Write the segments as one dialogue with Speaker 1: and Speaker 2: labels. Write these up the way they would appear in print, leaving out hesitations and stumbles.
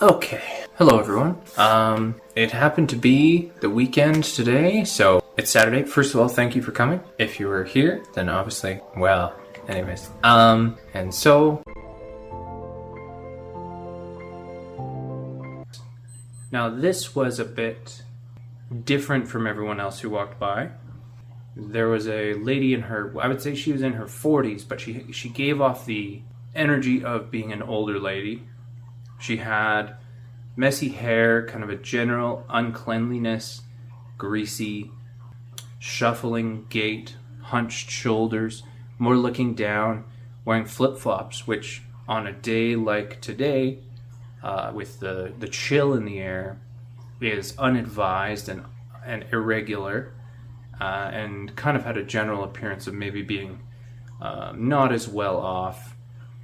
Speaker 1: Okay, hello everyone. It happened to be the weekend today, so it's Saturday. First of all, thank you for coming. If you were here, then obviously, well, anyways. And so... Now this was a bit different from everyone else who walked by. There was a lady in her, I would say she was in her 40s, but she gave off the energy of being an older lady. She had messy hair, kind of a general uncleanliness, greasy, shuffling gait, hunched shoulders, more looking down, wearing flip-flops, which on a day like today, with the chill in the air, is unadvised and irregular, and kind of had a general appearance of maybe being not as well off,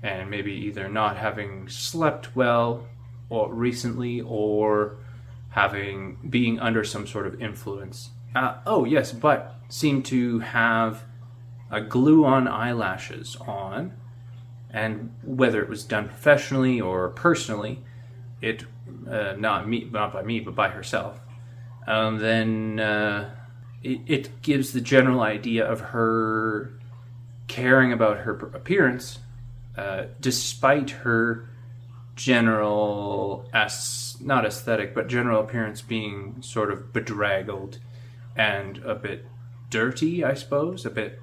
Speaker 1: and maybe either not having slept well or recently, or being under some sort of influence. But seemed to have a glue-on eyelashes on, and whether it was done professionally or personally, it not by me, but by herself. It gives the general idea of her caring about her appearance, despite her general, not aesthetic, but general appearance being sort of bedraggled and a bit dirty, I suppose. Dirty.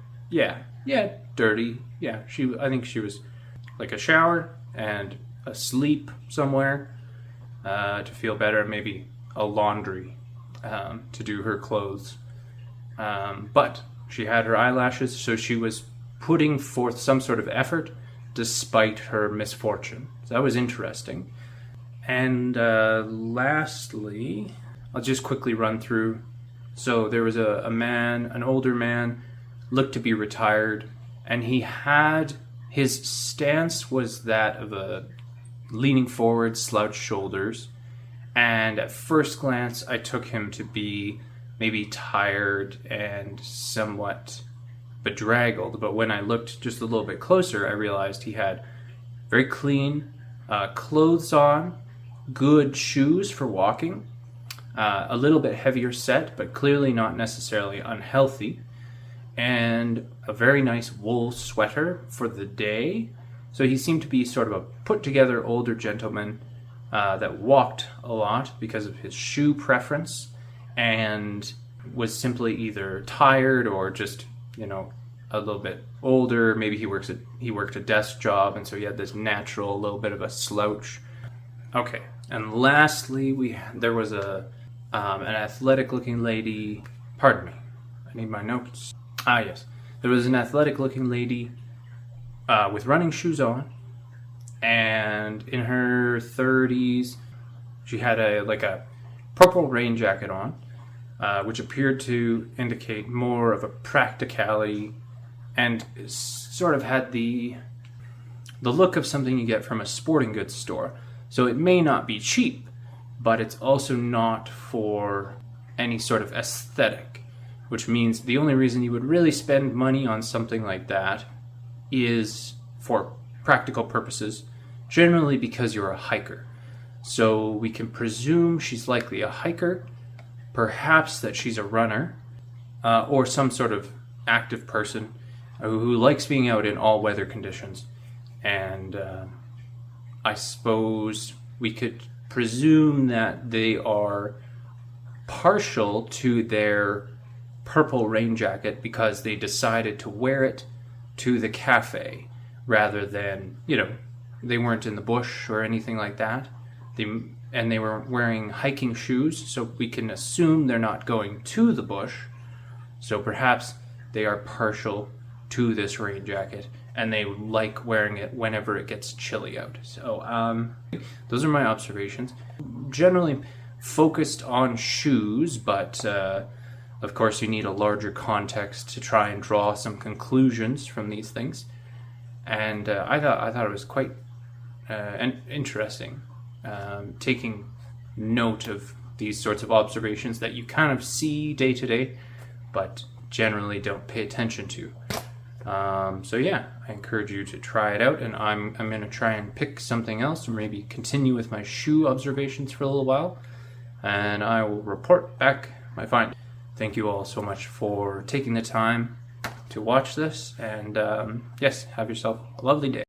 Speaker 1: Yeah, I think she was like a shower and asleep somewhere to feel better, maybe a laundry to do her clothes. But she had her eyelashes, so she was putting forth some sort of effort despite her misfortune. So that was interesting. And lastly, I'll just quickly run through. So there was a man, an older man, looked to be retired, and his stance was that of a leaning forward, slouched shoulders, and at first glance I took him to be maybe tired and somewhat bedraggled, but when I looked just a little bit closer, I realized he had very clean clothes on, good shoes for walking, a little bit heavier set, but clearly not necessarily unhealthy, and a very nice wool sweater for the day. So he seemed to be sort of a put-together older gentleman that walked a lot because of his shoe preference, and was simply either tired or just, a little bit older. Maybe he worked a desk job, and so he had this natural little bit of a slouch. Okay, and lastly, there was an athletic-looking lady. Pardon me, I need my notes. Yes, there was an athletic-looking lady with running shoes on, and in her 30s, she had a purple rain jacket on, which appeared to indicate more of a practicality, and sort of had the look of something you get from a sporting goods store. So it may not be cheap, but it's also not for any sort of aesthetic, which means the only reason you would really spend money on something like that is for practical purposes, generally because you're a hiker. So we can presume she's likely a hiker, perhaps that she's a runner, or some sort of active person who likes being out in all weather conditions. And I suppose we could presume that they are partial to their purple rain jacket because they decided to wear it to the cafe rather than, they weren't in the bush or anything like that. They were wearing hiking shoes, so we can assume they're not going to the bush. So perhaps they are partial to this rain jacket, and they like wearing it whenever it gets chilly out. So those are my observations. Generally focused on shoes, but of course you need a larger context to try and draw some conclusions from these things. And I thought it was quite interesting, taking note of these sorts of observations that you kind of see day to day, but generally don't pay attention to. So yeah, I encourage you to try it out, and I'm going to try and pick something else, or maybe continue with my shoe observations for a little while, and I will report back my findings. Thank you all so much for taking the time to watch this, and yes, have yourself a lovely day.